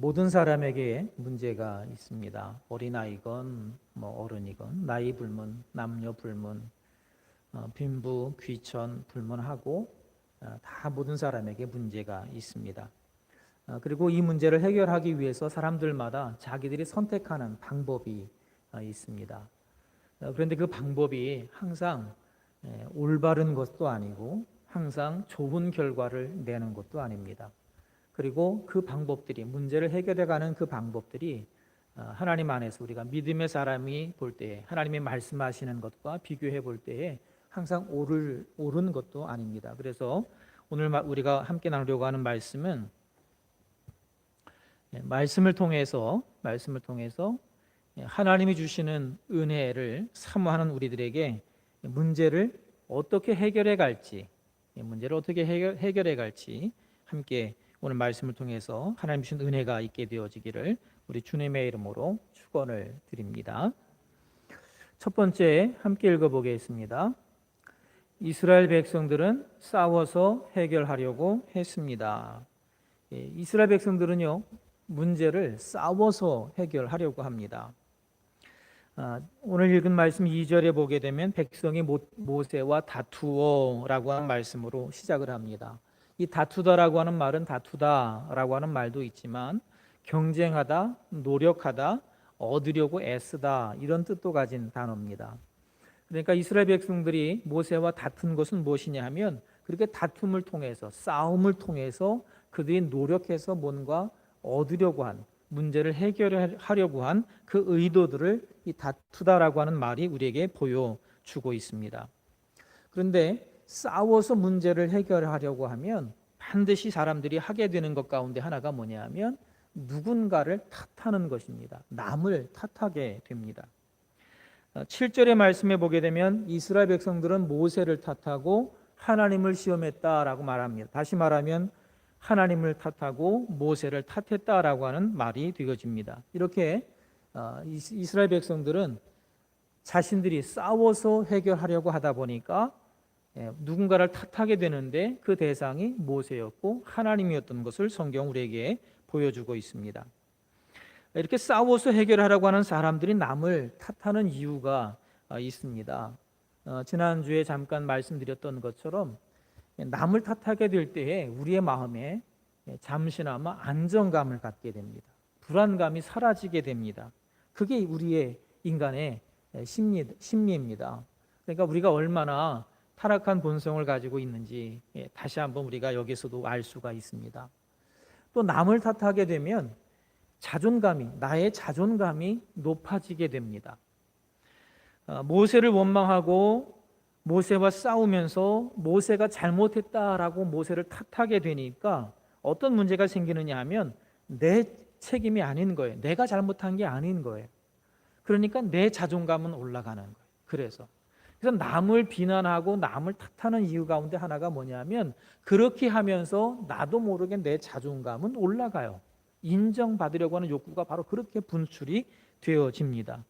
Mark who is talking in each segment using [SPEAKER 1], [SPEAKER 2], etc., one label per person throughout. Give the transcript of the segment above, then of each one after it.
[SPEAKER 1] 모든 사람에게 문제가 있습니다. 어린아이건 어른이건 나이 불문, 남녀 불문, 빈부, 귀천 불문하고 다 모든 사람에게 문제가 있습니다. 그리고 이 문제를 해결하기 위해서 사람들마다 자기들이 선택하는 방법이 있습니다. 그런데 그 방법이 항상 올바른 것도 아니고 항상 좋은 결과를 내는 것도 아닙니다. 그리고 그 방법들이, 문제를 해결해가는 그 방법들이 하나님 안에서 우리가 믿음의 사람이 볼 때에, 하나님이 말씀하시는 것과 비교해 볼 때에 항상 옳은 것도 아닙니다. 그래서 오늘 우리가 함께 나누려고 하는 말씀은 말씀을 통해서 하나님이 주시는 은혜를 사모하는 우리들에게 문제를 어떻게 해결해 갈지, 함께 오늘 말씀을 통해서 하나님 주신 은혜가 있게 되어지기를 우리 주님의 이름으로 축원을 드립니다. 첫 번째 함께 읽어보겠습니다. 이스라엘 백성들은 싸워서 해결하려고 했습니다. 이스라엘 백성들은요, 문제를 싸워서 해결하려고 합니다. 오늘 읽은 말씀 2절에 보게 되면 백성이 모세와 다투어라고 하는 말씀으로 시작을 합니다. 이 다투다라고 하는 말은 다투다라고 하는 말도 있지만 경쟁하다, 노력하다, 얻으려고 애쓰다 이런 뜻도 가진 단어입니다. 그러니까 이스라엘 백성들이 모세와 다툰 것은 무엇이냐 하면 그렇게 다툼을 통해서, 싸움을 통해서 그들이 노력해서 뭔가 얻으려고 한, 문제를 해결하려고 한 그 의도들을 이 다투다라고 하는 말이 우리에게 보여주고 있습니다. 그런데 싸워서 문제를 해결하려고 하면 반드시 사람들이 하게 되는 것 가운데 하나가 뭐냐 하면 누군가를 탓하는 것입니다. 남을 탓하게 됩니다. 7절의 말씀에 보게 되면 이스라엘 백성들은 모세를 탓하고 하나님을 시험했다라고 말합니다. 다시 말하면 하나님을 탓하고 모세를 탓했다라고 하는 말이 되어집니다. 이렇게 이스라엘 백성들은 자신들이 싸워서 해결하려고 하다 보니까 누군가를 탓하게 되는데 그 대상이 모세였고 하나님이었던 것을 성경 우리에게 보여주고 있습니다. 이렇게 싸워서 해결하려고 하는 사람들이 남을 탓하는 이유가 있습니다. 지난주에 잠깐 말씀드렸던 것처럼 남을 탓하게 될 때에 우리의 마음에 잠시나마 안정감을 갖게 됩니다. 불안감이 사라지게 됩니다. 그게 우리의 인간의 심리입니다. 그러니까 우리가 얼마나 타락한 본성을 가지고 있는지 다시 한번 우리가 여기서도 알 수가 있습니다. 또 남을 탓하게 되면 나의 자존감이 높아지게 됩니다. 모세를 원망하고 모세와 싸우면서 모세가 잘못했다라고 모세를 탓하게 되니까 어떤 문제가 생기느냐 하면 내 책임이 아닌 거예요. 내가 잘못한 게 아닌 거예요. 그러니까 내 자존감은 올라가는 거예요. 그래서 남을 비난하고 남을 탓하는 이유 가운데 하나가 뭐냐면 그렇게 하면서 나도 모르게 내 자존감은 올라가요. 인정받으려고 하는 욕구가 바로 그렇게 분출이 되어집니다.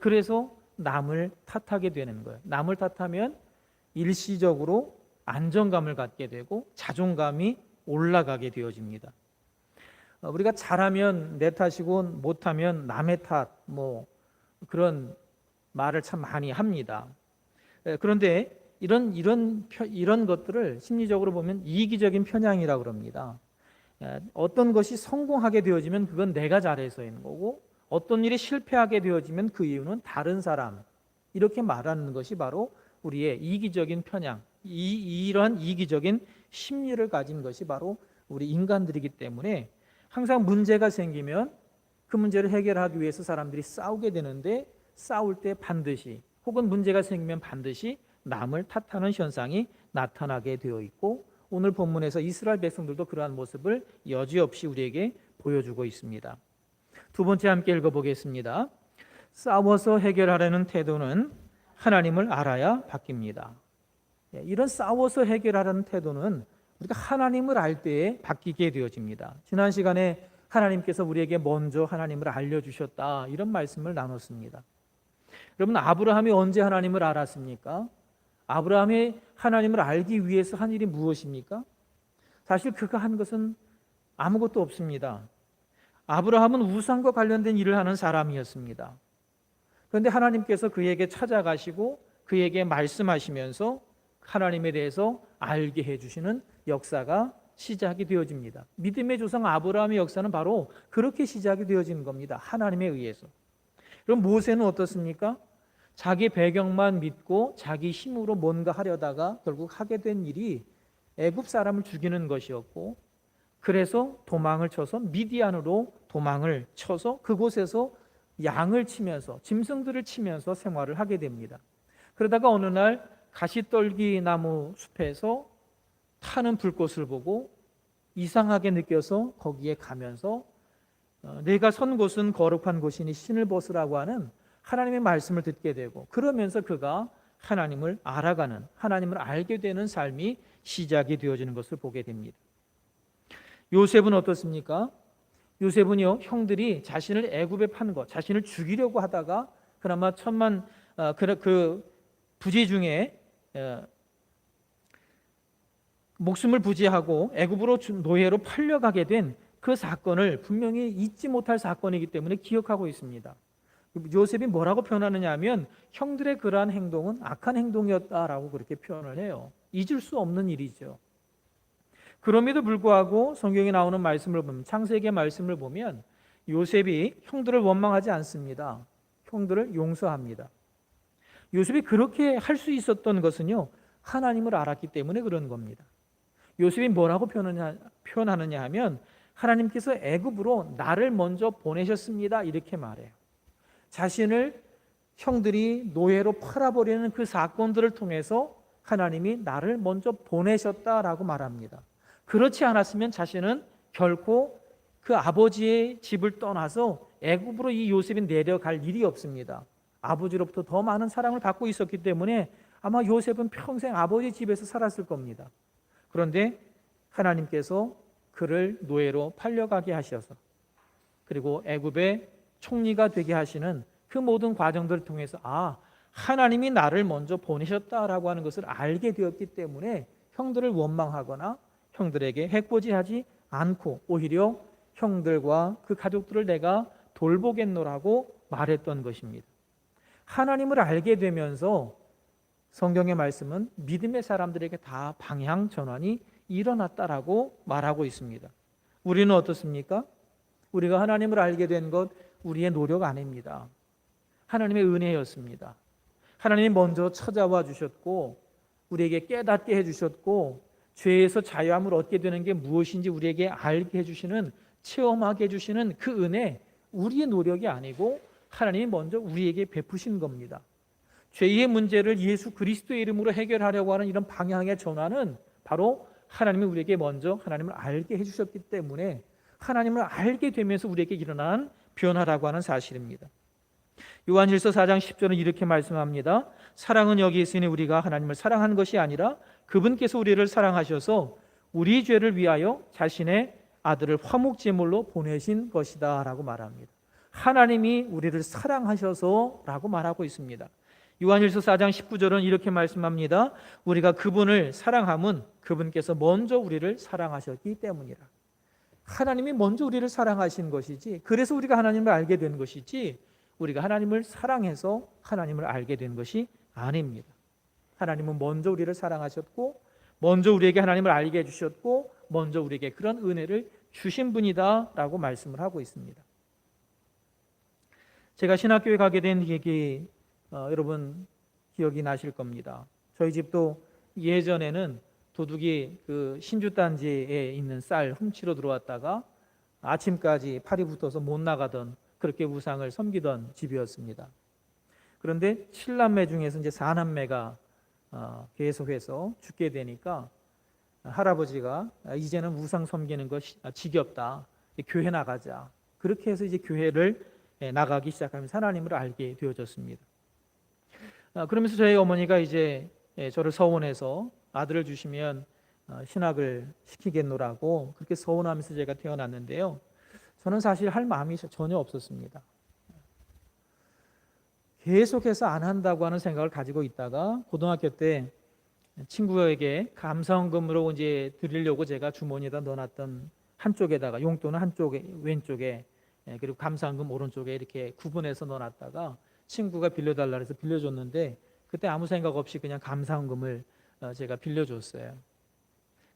[SPEAKER 1] 그래서 남을 탓하게 되는 거예요. 남을 탓하면 일시적으로 안정감을 갖게 되고 자존감이 올라가게 되어집니다. 우리가 잘하면 내 탓이고 못하면 남의 탓, 그런 말을 참 많이 합니다. 그런데 이런 것들을 심리적으로 보면 이기적인 편향이라고 그럽니다. 어떤 것이 성공하게 되어지면 그건 내가 잘해서인 거고 어떤 일이 실패하게 되어지면 그 이유는 다른 사람, 이렇게 말하는 것이 바로 우리의 이기적인 편향, 이러한 이기적인 심리를 가진 것이 바로 우리 인간들이기 때문에 항상 문제가 생기면 그 문제를 해결하기 위해서 사람들이 싸우게 되는데 싸울 때 반드시 혹은 문제가 생기면 반드시 남을 탓하는 현상이 나타나게 되어 있고 오늘 본문에서 이스라엘 백성들도 그러한 모습을 여지없이 우리에게 보여주고 있습니다. 두 번째 함께 읽어보겠습니다. 싸워서 해결하려는 태도는 하나님을 알아야 바뀝니다. 이런 싸워서 해결하려는 태도는 우리가 하나님을 알 때에 바뀌게 되어집니다. 지난 시간에 하나님께서 우리에게 먼저 하나님을 알려주셨다 이런 말씀을 나눴습니다. 여러분, 아브라함이 언제 하나님을 알았습니까? 아브라함이 하나님을 알기 위해서 한 일이 무엇입니까? 사실 그가 한 것은 아무것도 없습니다. 아브라함은 우상과 관련된 일을 하는 사람이었습니다. 그런데 하나님께서 그에게 찾아가시고 그에게 말씀하시면서 하나님에 대해서 알게 해주시는 역사가 시작이 되어집니다. 믿음의 조상 아브라함의 역사는 바로 그렇게 시작이 되어지는 겁니다. 하나님에 의해서. 그럼 모세는 어떻습니까? 자기 배경만 믿고 자기 힘으로 뭔가 하려다가 결국 하게 된 일이 애굽 사람을 죽이는 것이었고, 그래서 도망을 쳐서 미디안으로 도망을 쳐서 그곳에서 양을 치면서 짐승들을 치면서 생활을 하게 됩니다. 그러다가 어느 날 가시떨기 나무 숲에서 타는 불꽃을 보고 이상하게 느껴서 거기에 가면서 내가 선 곳은 거룩한 곳이니 신을 벗으라고 하는 하나님의 말씀을 듣게 되고, 그러면서 그가 하나님을 알아가는, 하나님을 알게 되는 삶이 시작이 되어지는 것을 보게 됩니다. 요셉은 어떻습니까? 요셉은요, 형들이 자신을 애굽에 판 것, 자신을 죽이려고 하다가 그나마 천만 그 부지 중에 목숨을 부지하고 애굽으로 노예로 팔려가게 된 그 사건을 분명히 잊지 못할 사건이기 때문에 기억하고 있습니다. 요셉이 뭐라고 표현하느냐 하면 형들의 그러한 행동은 악한 행동이었다라고 그렇게 표현을 해요. 잊을 수 없는 일이죠. 그럼에도 불구하고 성경에 나오는 말씀을 보면, 창세기의 말씀을 보면 요셉이 형들을 원망하지 않습니다. 형들을 용서합니다. 요셉이 그렇게 할 수 있었던 것은요, 하나님을 알았기 때문에 그런 겁니다. 요셉이 뭐라고 표현하느냐 하면 하나님께서 애굽으로 나를 먼저 보내셨습니다, 이렇게 말해요. 자신을 형들이 노예로 팔아버리는 그 사건들을 통해서 하나님이 나를 먼저 보내셨다라고 말합니다. 그렇지 않았으면 자신은 결코 그 아버지의 집을 떠나서 애굽으로 이 요셉이 내려갈 일이 없습니다. 아버지로부터 더 많은 사랑을 받고 있었기 때문에 아마 요셉은 평생 아버지 집에서 살았을 겁니다. 그런데 하나님께서 그를 노예로 팔려가게 하셔서, 그리고 애굽의 총리가 되게 하시는 그 모든 과정들을 통해서 하나님이 나를 먼저 보내셨다라고 하는 것을 알게 되었기 때문에 형들을 원망하거나 형들에게 해코지하지 않고 오히려 형들과 그 가족들을 내가 돌보겠노라고 말했던 것입니다. 하나님을 알게 되면서 성경의 말씀은 믿음의 사람들에게 다 방향 전환이 일어났다라고 말하고 있습니다. 우리는 어떻습니까? 우리가 하나님을 알게 된 것 우리의 노력 아닙니다. 하나님의 은혜였습니다. 하나님이 먼저 찾아와 주셨고 우리에게 깨닫게 해주셨고 죄에서 자유함을 얻게 되는 게 무엇인지 우리에게 알게 해주시는, 체험하게 해주시는 그 은혜, 우리의 노력이 아니고 하나님이 먼저 우리에게 베푸신 겁니다. 죄의 문제를 예수 그리스도의 이름으로 해결하려고 하는 이런 방향의 전환은 바로 하나님이 우리에게 먼저 하나님을 알게 해주셨기 때문에 하나님을 알게 되면서 우리에게 일어난 변화라고 하는 사실입니다. 요한일서 4장 10절은 이렇게 말씀합니다. 사랑은 여기 있으니 우리가 하나님을 사랑한 것이 아니라 그분께서 우리를 사랑하셔서 우리 죄를 위하여 자신의 아들을 화목제물로 보내신 것이다 라고 말합니다. 하나님이 우리를 사랑하셔서 라고 말하고 있습니다. 요한일서 4장 19절은 이렇게 말씀합니다. 우리가 그분을 사랑함은 그분께서 먼저 우리를 사랑하셨기 때문이라. 하나님이 먼저 우리를 사랑하신 것이지, 그래서 우리가 하나님을 알게 된 것이지 우리가 하나님을 사랑해서 하나님을 알게 된 것이 아닙니다. 하나님은 먼저 우리를 사랑하셨고 먼저 우리에게 하나님을 알게 해주셨고 먼저 우리에게 그런 은혜를 주신 분이다 라고 말씀을 하고 있습니다. 제가 신학교에 가게 된 계기 여러분 기억이 나실 겁니다. 저희 집도 예전에는 도둑이 그 신주단지에 있는 쌀 훔치러 들어왔다가 아침까지 팔이 붙어서 못 나가던, 그렇게 우상을 섬기던 집이었습니다. 그런데 7남매 중에서 이제 4남매가 계속해서 죽게 되니까 할아버지가 이제는 우상 섬기는 거 지겹다, 교회 나가자. 그렇게 해서 이제 교회를 나가기 시작하면서 하나님을 알게 되어졌습니다. 그러면서 저희 어머니가 이제 저를 서원해서 아들을 주시면 신학을 시키겠노라고 그렇게 서원하면서 제가 태어났는데요. 저는 사실 할 마음이 전혀 없었습니다. 계속해서 안 한다고 하는 생각을 가지고 있다가 고등학교 때 친구에게 감사원금으로 이제 드리려고 제가 주머니에다 넣어놨던 한쪽에다가, 용돈은 한쪽에 왼쪽에 그리고 감사원금 오른쪽에 이렇게 구분해서 넣어놨다가 친구가 빌려달라 해서 빌려줬는데 그때 아무 생각 없이 그냥 감사원금을 제가 빌려줬어요.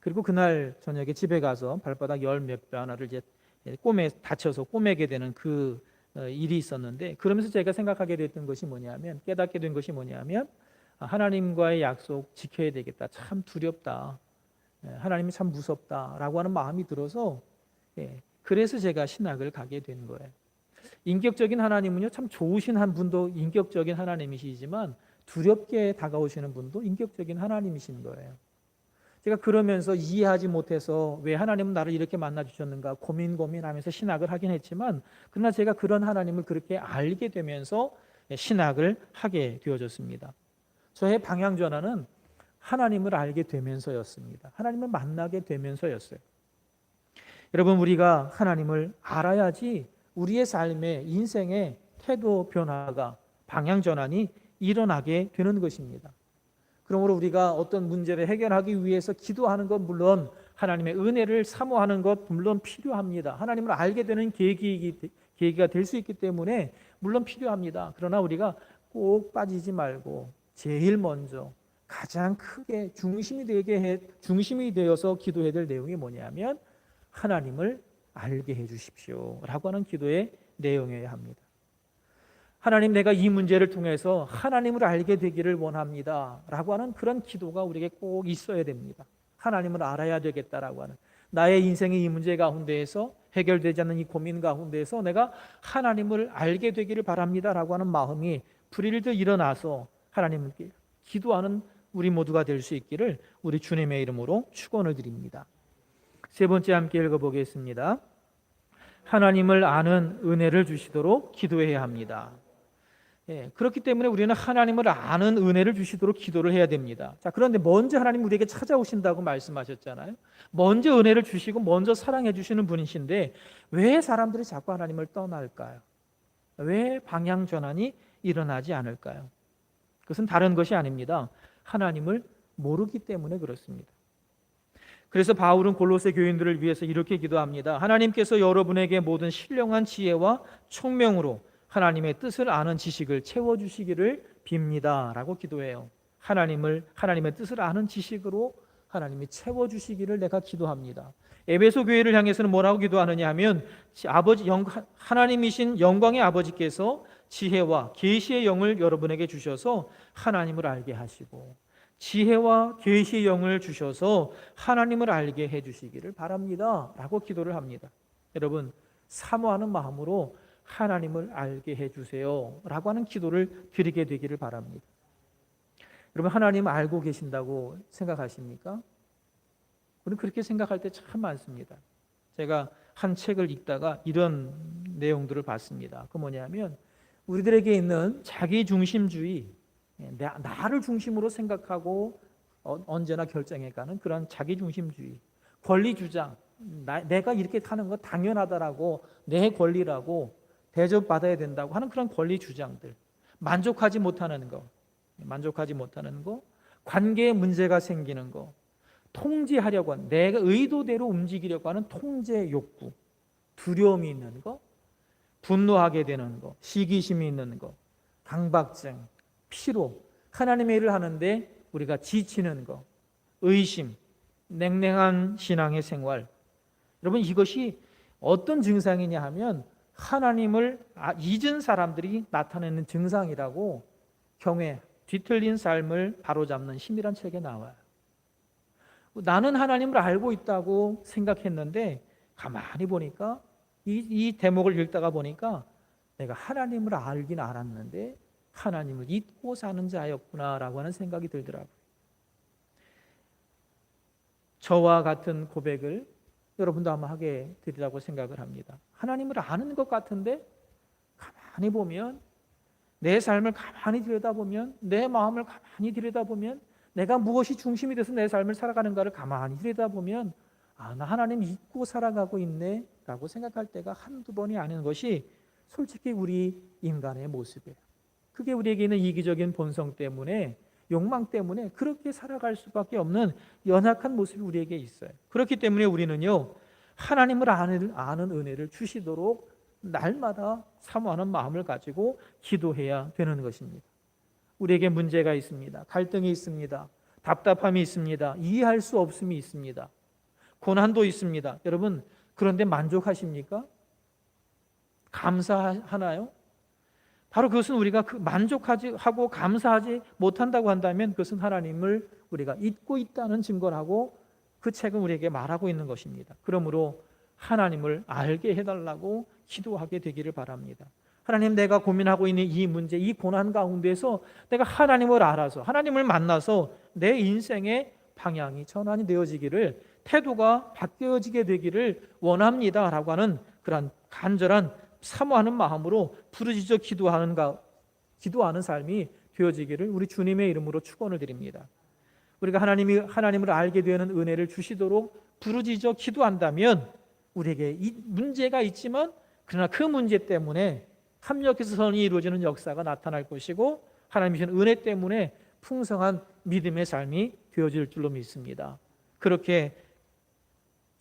[SPEAKER 1] 그리고 그날 저녁에 집에 가서 발바닥 열 몇 배 하나를 이제 꼬매 다쳐서 꼬매게 되는 그 일이 있었는데, 그러면서 제가 생각하게 됐던 것이 뭐냐면, 깨닫게 된 것이 뭐냐면, 하나님과의 약속 지켜야 되겠다. 참 두렵다. 하나님이 참 무섭다라고 하는 마음이 들어서, 그래서 제가 신학을 가게 된 거예요. 인격적인 하나님은요, 참 좋으신 한 분도 인격적인 하나님이시지만 두렵게 다가오시는 분도 인격적인 하나님이신 거예요. 제가 그러면서 이해하지 못해서 왜 하나님은 나를 이렇게 만나 주셨는가 고민하면서 신학을 하긴 했지만, 그러나 제가 그런 하나님을 그렇게 알게 되면서 신학을 하게 되어졌습니다. 저의 방향 전환은 하나님을 알게 되면서였습니다. 하나님을 만나게 되면서였어요. 여러분, 우리가 하나님을 알아야지 우리의 삶의 인생의 태도 변화가, 방향 전환이 일어나게 되는 것입니다. 그러므로 우리가 어떤 문제를 해결하기 위해서 기도하는 것, 물론 하나님의 은혜를 사모하는 것 물론 필요합니다. 하나님을 알게 되는 계기가 될 수 있기 때문에 물론 필요합니다. 그러나 우리가 꼭 빠지지 말고 제일 먼저 가장 크게 중심이 되어서 기도해야 될 내용이 뭐냐면, 하나님을 알게 해 주십시오 라고 하는 기도의 내용이어야 합니다. 하나님, 내가 이 문제를 통해서 하나님을 알게 되기를 원합니다 라고 하는 그런 기도가 우리에게 꼭 있어야 됩니다. 하나님을 알아야 되겠다라고 하는, 나의 인생의 이 문제 가운데에서, 해결되지 않는 이 고민 가운데에서 내가 하나님을 알게 되기를 바랍니다 라고 하는 마음이 불일듯 일어나서 하나님께 기도하는 우리 모두가 될 수 있기를 우리 주님의 이름으로 축원을 드립니다. 세 번째 함께 읽어보겠습니다. 하나님을 아는 은혜를 주시도록 기도해야 합니다. 그렇기 때문에 우리는 하나님을 아는 은혜를 주시도록 기도를 해야 됩니다. 자, 그런데 먼저 하나님 우리에게 찾아오신다고 말씀하셨잖아요. 먼저 은혜를 주시고 먼저 사랑해 주시는 분이신데 왜 사람들이 자꾸 하나님을 떠날까요? 왜 방향 전환이 일어나지 않을까요? 그것은 다른 것이 아닙니다. 하나님을 모르기 때문에 그렇습니다. 그래서 바울은 골로새 교인들을 위해서 이렇게 기도합니다. 하나님께서 여러분에게 모든 신령한 지혜와 총명으로 하나님의 뜻을 아는 지식을 채워주시기를 빕니다 라고 기도해요. 하나님의 뜻을 아는 지식으로 하나님이 채워주시기를 내가 기도합니다. 에베소 교회를 향해서는 뭐라고 기도하느냐 하면, 하나님이신 영광의 아버지께서 지혜와 계시의 영을 여러분에게 주셔서 하나님을 알게 하시고, 지혜와 계시의 영을 주셔서 하나님을 알게 해주시기를 바랍니다 라고 기도를 합니다. 여러분, 사모하는 마음으로 하나님을 알게 해주세요 라고 하는 기도를 드리게 되기를 바랍니다. 여러분, 하나님 알고 계신다고 생각하십니까? 우리는 그렇게 생각할 때 참 많습니다. 제가 한 책을 읽다가 이런 내용들을 봤습니다. 그 뭐냐면, 우리들에게 있는 자기중심주의, 나를 중심으로 생각하고 언제나 결정해가는 그런 자기중심주의, 권리주장, 내가 이렇게 하는 거 당연하다라고, 내 권리라고 대접받아야 된다고 하는 그런 권리주장들, 만족하지 못하는 거, 관계에 문제가 생기는 거, 통제하려고 하는, 내가 의도대로 움직이려고 하는 통제 욕구, 두려움이 있는 거, 분노하게 되는 거, 시기심이 있는 거, 강박증, 피로, 하나님의 일을 하는데 우리가 지치는 거, 의심, 냉랭한 신앙의 생활. 여러분, 이것이 어떤 증상이냐 하면 하나님을 잊은 사람들이 나타내는 증상이라고 경외, 뒤틀린 삶을 바로잡는 힘이란 책에 나와요. 나는 하나님을 알고 있다고 생각했는데 가만히 보니까 이 대목을 읽다가 보니까 내가 하나님을 알긴 알았는데 하나님을 잊고 사는 자였구나라고 하는 생각이 들더라고요. 저와 같은 고백을 여러분도 아마 하게 되리라고 생각을 합니다. 하나님을 아는 것 같은데 가만히 보면, 내 삶을 가만히 들여다보면, 내 마음을 가만히 들여다보면, 내가 무엇이 중심이 돼서 내 삶을 살아가는가를 가만히 들여다보면, 나 하나님 잊고 살아가고 있네 라고 생각할 때가 한두 번이 아닌 것이 솔직히 우리 인간의 모습이에요. 그게 우리에게 있는 이기적인 본성 때문에, 욕망 때문에 그렇게 살아갈 수밖에 없는 연약한 모습이 우리에게 있어요. 그렇기 때문에 우리는요, 하나님을 아는 은혜를 주시도록 날마다 사모하는 마음을 가지고 기도해야 되는 것입니다. 우리에게 문제가 있습니다. 갈등이 있습니다. 답답함이 있습니다. 이해할 수 없음이 있습니다. 고난도 있습니다. 여러분, 그런데 만족하십니까? 감사하나요? 바로 그것은 우리가 만족하고 감사하지 못한다고 한다면 그것은 하나님을 우리가 잊고 있다는 증거라고 그 책은 우리에게 말하고 있는 것입니다. 그러므로 하나님을 알게 해달라고 기도하게 되기를 바랍니다. 하나님, 내가 고민하고 있는 이 문제, 이 고난 가운데서 내가 하나님을 알아서, 하나님을 만나서 내 인생의 방향이 전환이 되어지기를, 태도가 바뀌어지게 되기를 원합니다 라고 하는 그런 간절한 사모하는 마음으로 부르짖어 기도하는 삶이 되어지기를 우리 주님의 이름으로 축원을 드립니다. 우리가 하나님을 알게 되는 은혜를 주시도록 부르짖어 기도한다면 우리에게 이 문제가 있지만 그러나 그 문제 때문에 합력해서 선이 이루어지는 역사가 나타날 것이고 하나님이 주신 은혜 때문에 풍성한 믿음의 삶이 되어질 줄로 믿습니다. 그렇게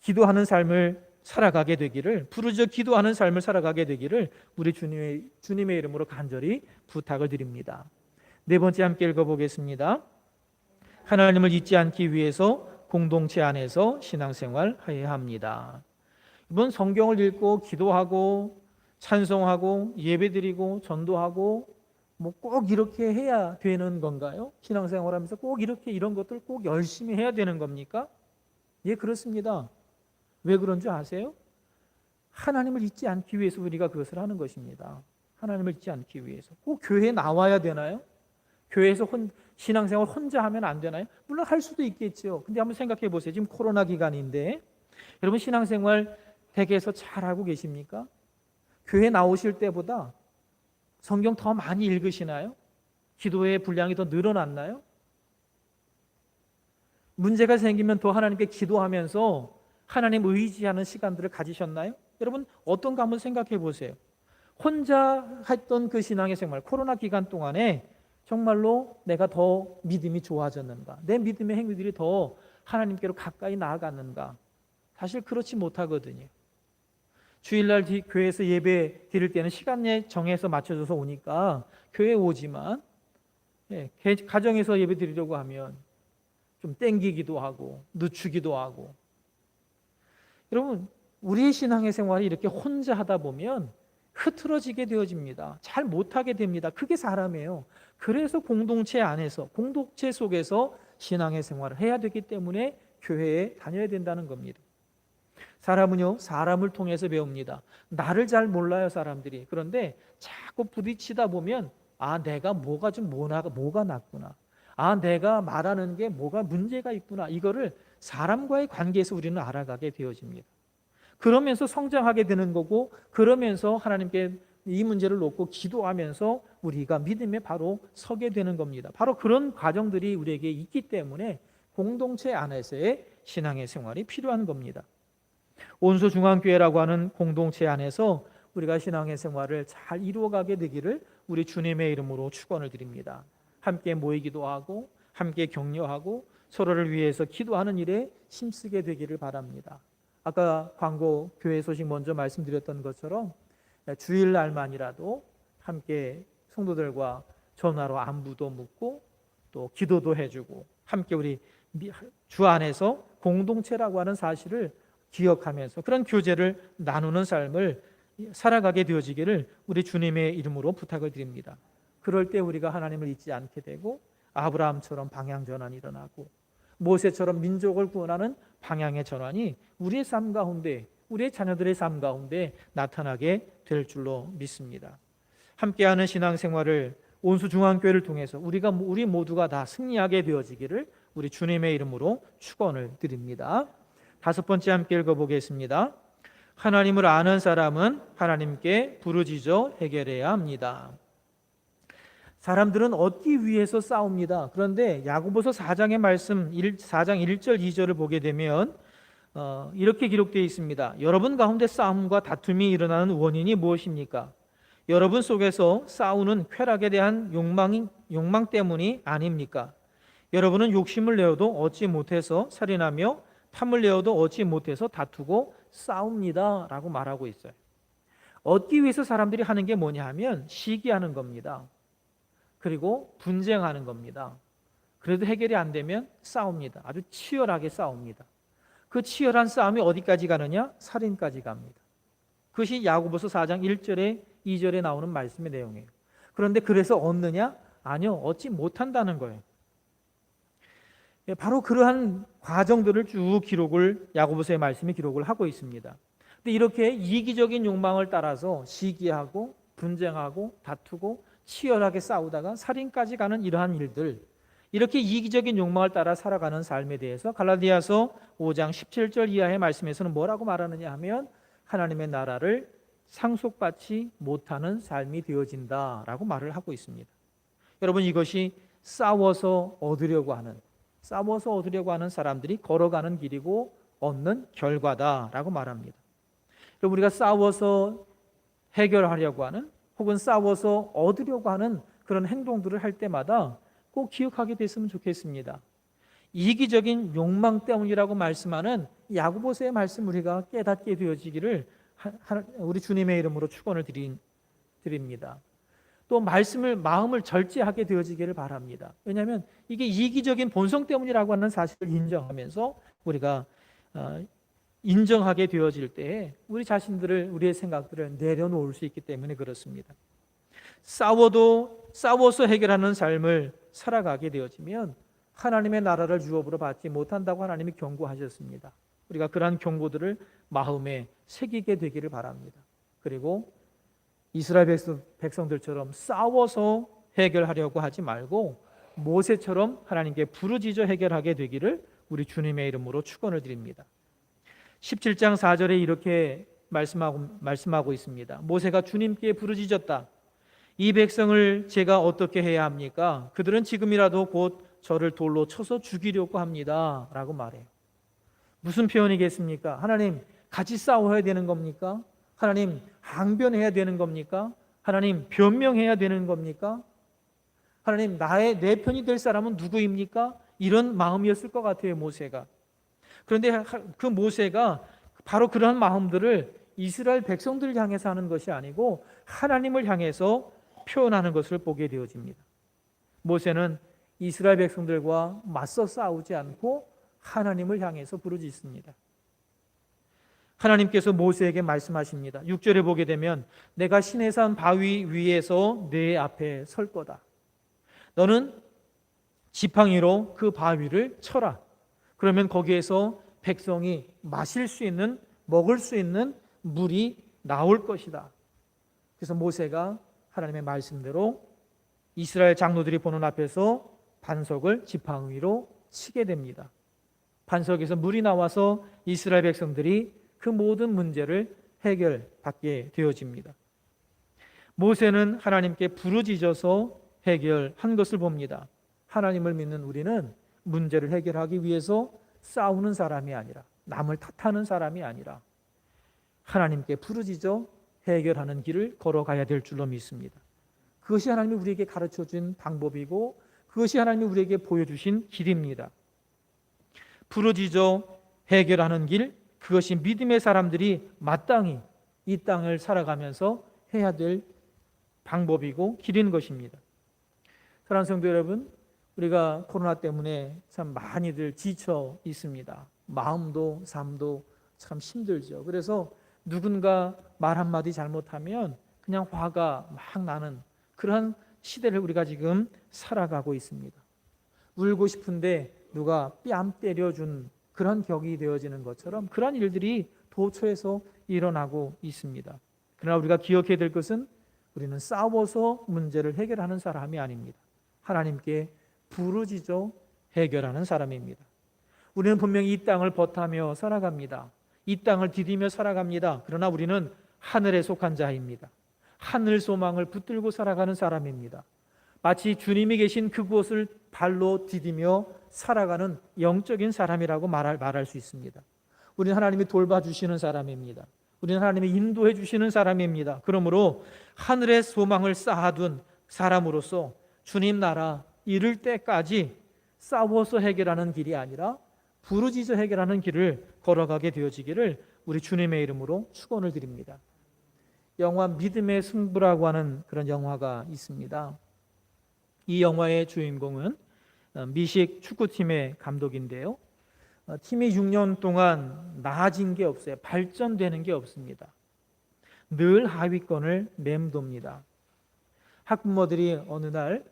[SPEAKER 1] 기도하는 삶을 살아가게 되기를, 부르짖어 기도하는 삶을 살아가게 되기를 우리 주님의 이름으로 간절히 부탁을 드립니다. 네 번째 함께 읽어보겠습니다. 하나님을 잊지 않기 위해서 공동체 안에서 신앙생활 해야 합니다. 이번 성경을 읽고 기도하고 찬송하고 예배드리고 전도하고 뭐 꼭 이렇게 해야 되는 건가요? 신앙생활하면서 꼭 이런 것들 꼭 열심히 해야 되는 겁니까? 예, 그렇습니다. 왜 그런 줄 아세요? 하나님을 잊지 않기 위해서 우리가 그것을 하는 것입니다. 하나님을 잊지 않기 위해서. 꼭 교회에 나와야 되나요? 교회에서 신앙생활 혼자 하면 안 되나요? 물론 할 수도 있겠죠. 근데 한번 생각해 보세요. 지금 코로나 기간인데 여러분 신앙생활 댁에서 잘하고 계십니까? 교회 나오실 때보다 성경 더 많이 읽으시나요? 기도의 분량이 더 늘어났나요? 문제가 생기면 더 하나님께 기도하면서 하나님 의지하는 시간들을 가지셨나요? 여러분 어떤가 한번 생각해 보세요. 혼자 했던 그 신앙의 생활, 코로나 기간 동안에 정말로 내가 더 믿음이 좋아졌는가? 내 믿음의 행위들이 더 하나님께로 가까이 나아갔는가? 사실 그렇지 못하거든요. 주일날 교회에서 예배 드릴 때는 시간에 정해서 맞춰져서 오니까 교회에 오지만 가정에서 예배 드리려고 하면 좀 땡기기도 하고 늦추기도 하고. 여러분 우리의 신앙의 생활이 이렇게 혼자 하다 보면 흐트러지게 되어집니다. 잘 못하게 됩니다. 그게 사람이에요. 그래서 공동체 안에서, 공동체 속에서 신앙의 생활을 해야 되기 때문에 교회에 다녀야 된다는 겁니다. 사람은요, 사람을 통해서 배웁니다. 나를 잘 몰라요, 사람들이. 그런데 자꾸 부딪히다 보면 내가 뭐가 났구나. 내가 말하는 게 뭐가 문제가 있구나. 이거를 사람과의 관계에서 우리는 알아가게 되어집니다. 그러면서 성장하게 되는 거고, 그러면서 하나님께 이 문제를 놓고 기도하면서 우리가 믿음에 바로 서게 되는 겁니다. 바로 그런 과정들이 우리에게 있기 때문에 공동체 안에서의 신앙의 생활이 필요한 겁니다. 온소중앙교회라고 하는 공동체 안에서 우리가 신앙의 생활을 잘 이루어가게 되기를 우리 주님의 이름으로 축원을 드립니다. 함께 모이기도 하고 함께 격려하고 서로를 위해서 기도하는 일에 힘쓰게 되기를 바랍니다. 아까 광고 교회 소식 먼저 말씀드렸던 것처럼 주일날만이라도 함께 성도들과 전화로 안부도 묻고 또 기도도 해주고 함께 우리 주 안에서 공동체라고 하는 사실을 기억하면서 그런 교제를 나누는 삶을 살아가게 되어지기를 우리 주님의 이름으로 부탁을 드립니다. 그럴 때 우리가 하나님을 잊지 않게 되고 아브라함처럼 방향 전환이 일어나고 모세처럼 민족을 구원하는 방향의 전환이 우리의 삶 가운데, 우리의 자녀들의 삶 가운데 나타나게 될 줄로 믿습니다. 함께하는 신앙생활을 온수중앙교회를 통해서 우리 모두가 다 승리하게 되어지기를 우리 주님의 이름으로 축원을 드립니다. 다섯 번째 함께 읽어보겠습니다. 하나님을 아는 사람은 하나님께 부르짖어 해결해야 합니다. 사람들은 얻기 위해서 싸웁니다. 그런데 야고보서 4장의 말씀 4장 1절 2절을 보게 되면 이렇게 기록되어 있습니다. 여러분 가운데 싸움과 다툼이 일어나는 원인이 무엇입니까? 여러분 속에서 싸우는 쾌락에 대한 욕망 때문이 아닙니까? 여러분은 욕심을 내어도 얻지 못해서 살인하며 탐을 내어도 얻지 못해서 다투고 싸웁니다 라고 말하고 있어요. 얻기 위해서 사람들이 하는 게 뭐냐 하면 시기하는 겁니다. 그리고 분쟁하는 겁니다. 그래도 해결이 안 되면 싸웁니다. 아주 치열하게 싸웁니다. 그 치열한 싸움이 어디까지 가느냐? 살인까지 갑니다. 그것이 야고보서 4장 1절에 2절에 나오는 말씀의 내용이에요. 그런데 그래서 얻느냐? 아니요, 얻지 못한다는 거예요. 바로 그러한 과정들을 쭉 야고보서의 말씀이 기록을 하고 있습니다. 근데 이렇게 이기적인 욕망을 따라서 시기하고 분쟁하고 다투고 치열하게 싸우다가 살인까지 가는 이러한 일들, 이렇게 이기적인 욕망을 따라 살아가는 삶에 대해서 갈라디아서 5장 17절 이하의 말씀에서는 뭐라고 말하느냐 하면 하나님의 나라를 상속받지 못하는 삶이 되어진다라고 말을 하고 있습니다. 여러분, 이것이 싸워서 얻으려고 하는 사람들이 걸어가는 길이고 얻는 결과다라고 말합니다. 그럼 우리가 싸워서 해결하려고 하는 혹은 싸워서 얻으려고 하는 그런 행동들을 할 때마다 꼭 기억하게 됐으면 좋겠습니다. 이기적인 욕망 때문이라고 말씀하는 야고보서의 말씀 우리가 깨닫게 되어지기를 우리 주님의 이름으로 축원을 드립니다. 또 마음을 절제하게 되어지기를 바랍니다. 왜냐하면 이게 이기적인 본성 때문이라고 하는 사실을 인정하면서 우리가 인정하게 되어질 때에 우리의 생각들을 내려놓을 수 있기 때문에 그렇습니다. 싸워서 해결하는 삶을 살아가게 되어지면 하나님의 나라를 유업으로 받지 못한다고 하나님이 경고하셨습니다. 우리가 그러한 경고들을 마음에 새기게 되기를 바랍니다. 그리고 이스라엘 백성들처럼 싸워서 해결하려고 하지 말고 모세처럼 하나님께 부르짖어 해결하게 되기를 우리 주님의 이름으로 축원을 드립니다. 17장 4절에 이렇게 말씀하고 있습니다. 모세가 주님께 부르짖었다. 이 백성을 제가 어떻게 해야 합니까? 그들은 지금이라도 곧 저를 돌로 쳐서 죽이려고 합니다 라고 말해요. 무슨 표현이겠습니까? 하나님, 같이 싸워야 되는 겁니까? 하나님, 항변해야 되는 겁니까? 하나님, 변명해야 되는 겁니까? 하나님, 내 편이 될 사람은 누구입니까? 이런 마음이었을 것 같아요, 모세가. 그런데 그 모세가 바로 그런 마음들을 이스라엘 백성들을 향해서 하는 것이 아니고 하나님을 향해서 표현하는 것을 보게 되어집니다. 모세는 이스라엘 백성들과 맞서 싸우지 않고 하나님을 향해서 부르짖습니다. 하나님께서 모세에게 말씀하십니다. 6절에 보게 되면 내가 시내산 바위 위에서 내 앞에 설 거다. 너는 지팡이로 그 바위를 쳐라. 그러면 거기에서 백성이 마실 수 있는, 먹을 수 있는 물이 나올 것이다. 그래서 모세가 하나님의 말씀대로 이스라엘 장로들이 보는 앞에서 반석을 지팡이로 치게 됩니다. 반석에서 물이 나와서 이스라엘 백성들이 그 모든 문제를 해결받게 되어집니다. 모세는 하나님께 부르짖어서 해결한 것을 봅니다. 하나님을 믿는 우리는 문제를 해결하기 위해서 싸우는 사람이 아니라, 남을 탓하는 사람이 아니라 하나님께 부르짖어 해결하는 길을 걸어가야 될 줄로 믿습니다. 그것이 하나님이 우리에게 가르쳐준 방법이고 그것이 하나님이 우리에게 보여주신 길입니다. 부르짖어 해결하는 길, 그것이 믿음의 사람들이 마땅히 이 땅을 살아가면서 해야 될 방법이고 길인 것입니다. 사랑하는 성도 여러분, 우리가 코로나 때문에 참 많이들 지쳐 있습니다. 마음도 삶도 참 힘들죠. 그래서 누군가 말 한마디 잘못하면 그냥 화가 막 나는 그런 시대를 우리가 지금 살아가고 있습니다. 울고 싶은데 누가 뺨 때려준 그런 격이 되어지는 것처럼 그런 일들이 도처에서 일어나고 있습니다. 그러나 우리가 기억해야 될 것은 우리는 싸워서 문제를 해결하는 사람이 아닙니다. 하나님께 부르짖어 해결하는 사람입니다. 우리는 분명히 이 땅을 버타며 살아갑니다. 이 땅을 디디며 살아갑니다. 그러나 우리는 하늘에 속한 자입니다. 하늘 소망을 붙들고 살아가는 사람입니다. 마치 주님이 계신 그곳을 발로 디디며 살아가는 영적인 사람이라고 말할 수 있습니다. 우리는 하나님이 돌봐주시는 사람입니다. 우리는 하나님이 인도해 주시는 사람입니다. 그러므로 하늘의 소망을 쌓아둔 사람으로서 주님 나라 이룰 때까지 싸워서 해결하는 길이 아니라 부르짖어 해결하는 길을 걸어가게 되어지기를 우리 주님의 이름으로 축원을 드립니다. 영화 믿음의 승부라고 하는 그런 영화가 있습니다. 이 영화의 주인공은 미식 축구팀의 감독인데요. 팀이 6년 동안 나아진 게 없어요. 발전되는 게 없습니다. 늘 하위권을 맴돕니다. 학부모들이 어느 날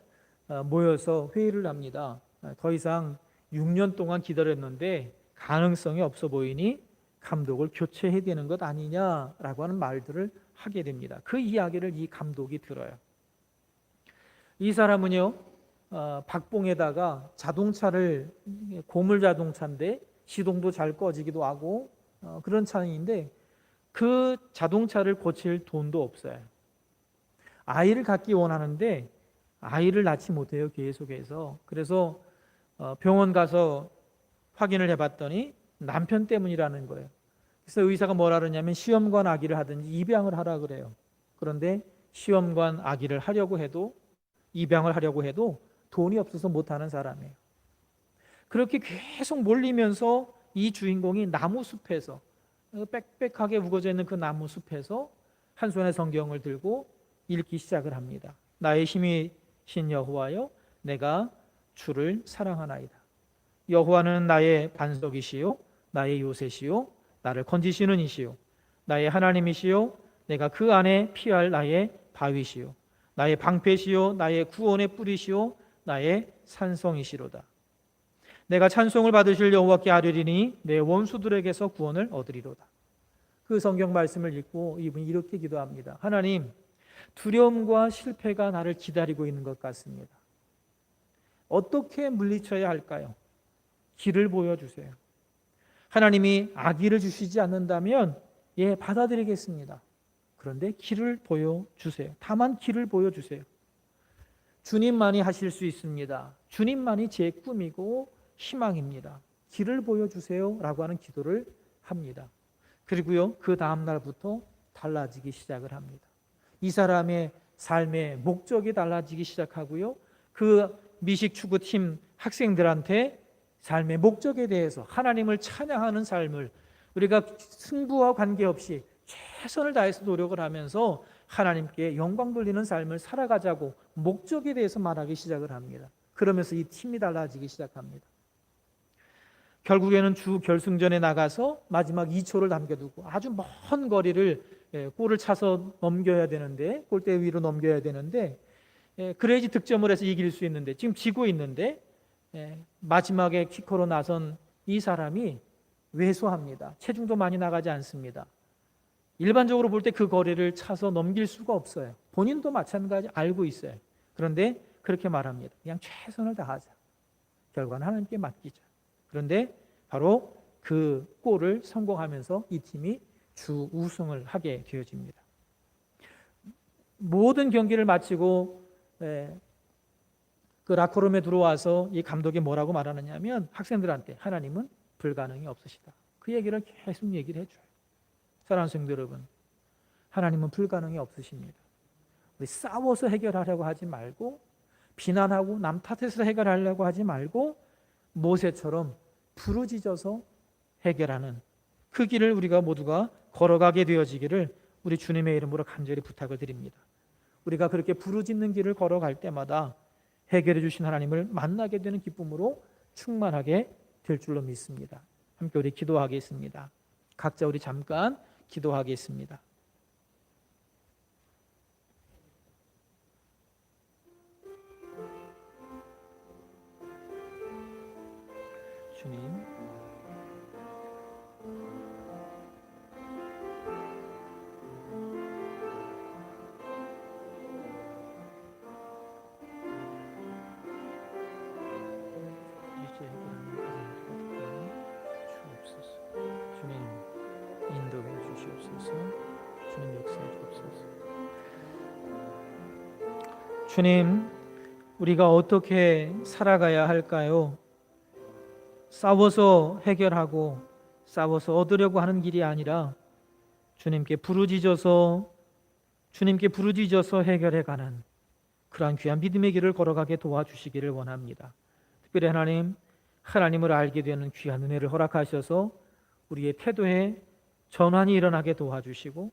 [SPEAKER 1] 모여서 회의를 합니다. 더 이상 6년 동안 기다렸는데 가능성이 없어 보이니 감독을 교체해야 되는 것 아니냐라고 하는 말들을 하게 됩니다. 그 이야기를 이 감독이 들어요. 이 사람은요, 박봉에다가 자동차를, 고물 자동차인데 시동도 잘 꺼지기도 하고 그런 차량인데 그 자동차를 고칠 돈도 없어요. 아이를 갖기 원하는데 아이를 낳지 못해요, 계속해서. 그래서 병원 가서 확인을 해봤더니 남편 때문이라는 거예요. 그래서 의사가 뭐라 그러냐면 시험관 아기를 하든지 입양을 하라 그래요. 그런데 시험관 아기를 하려고 해도, 입양을 하려고 해도 돈이 없어서 못하는 사람이에요. 그렇게 계속 몰리면서 이 주인공이 나무숲에서, 빽빽하게 우거져 있는 그 나무숲에서 한 손에 성경을 들고 읽기 시작을 합니다. 나의 힘이신 여호와여, 내가 주를 사랑하나이다. 여호와는 나의 반석이시요 나의 요새시요 나를 건지시는 이시요 나의 하나님이시요 내가 그 안에 피할 나의 바위시요 나의 방패시요 나의 구원의 뿌리시요 나의 산성이시로다. 내가 찬송을 받으실 여호와께 아뢰리니 내 원수들에게서 구원을 얻으리로다. 그 성경 말씀을 읽고 이분이 이렇게 기도합니다. 하나님, 두려움과 실패가 나를 기다리고 있는 것 같습니다. 어떻게 물리쳐야 할까요? 길을 보여주세요. 하나님이 아기를 주시지 않는다면 받아들이겠습니다. 그런데 길을 보여주세요. 다만 길을 보여주세요. 주님만이 하실 수 있습니다. 주님만이 제 꿈이고 희망입니다. 길을 보여주세요 라고 하는 기도를 합니다. 그리고요, 그 다음 날부터 달라지기 시작을 합니다. 이 사람의 삶의 목적이 달라지기 시작하고요, 그 미식축구팀 학생들한테 삶의 목적에 대해서 하나님을 찬양하는 삶을, 우리가 승부와 관계없이 최선을 다해서 노력을 하면서 하나님께 영광 돌리는 삶을 살아가자고 목적에 대해서 말하기 시작을 합니다. 그러면서 이 팀이 달라지기 시작합니다. 결국에는 주 결승전에 나가서 마지막 2초를 남겨두고 아주 먼 거리를 골을 차서 넘겨야 되는데, 골대 위로 넘겨야 되는데, 그래야지 득점을 해서 이길 수 있는데 지금 지고 있는데 마지막에 키커로 나선 이 사람이 왜소합니다. 체중도 많이 나가지 않습니다. 일반적으로 볼 때 그 거리를 차서 넘길 수가 없어요. 본인도 마찬가지 알고 있어요. 그런데 그렇게 말합니다. 그냥 최선을 다하자. 결과는 하나님께 맡기자. 그런데 바로 그 골을 성공하면서 이 팀이 주 우승을 하게 되어집니다. 모든 경기를 마치고 그 라커룸에 들어와서 이 감독이 뭐라고 말하느냐면 학생들한테 하나님은 불가능이 없으시다. 그 얘기를 계속 얘기를 해줘요. 사랑하는 성도 여러분, 하나님은 불가능이 없으십니다. 우리 싸워서 해결하려고 하지 말고, 비난하고 남 탓해서 해결하려고 하지 말고, 모세처럼 부르짖어서 해결하는 그 길을 우리가 모두가 걸어가게 되어지기를 우리 주님의 이름으로 간절히 부탁을 드립니다. 우리가 그렇게 부르짖는 길을 걸어갈 때마다 해결해 주신 하나님을 만나게 되는 기쁨으로 충만하게 될 줄로 믿습니다. 함께 우리 기도하겠습니다. 각자 우리 잠깐 기도하겠습니다. 주님, 주님 인도해 주시옵소서. 주님 역사해 주옵소서. 주님, 우리가 어떻게 살아가야 할까요? 싸워서 해결하고 싸워서 얻으려고 하는 길이 아니라 주님께 부르짖어서 해결해가는 그러한 귀한 믿음의 길을 걸어가게 도와주시기를 원합니다. 특별히 하나님을 알게 되는 귀한 은혜를 허락하셔서 우리의 태도에 전환이 일어나게 도와주시고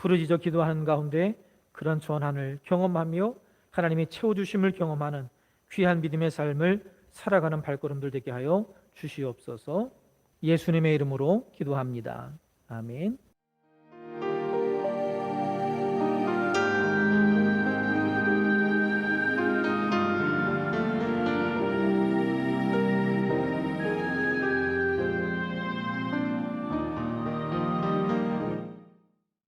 [SPEAKER 1] 부르짖어 기도하는 가운데 그런 전환을 경험하며 하나님이 채워주심을 경험하는 귀한 믿음의 삶을 살아가는 발걸음들 되게 하여 주시옵소서. 예수님의 이름으로 기도합니다. 아멘.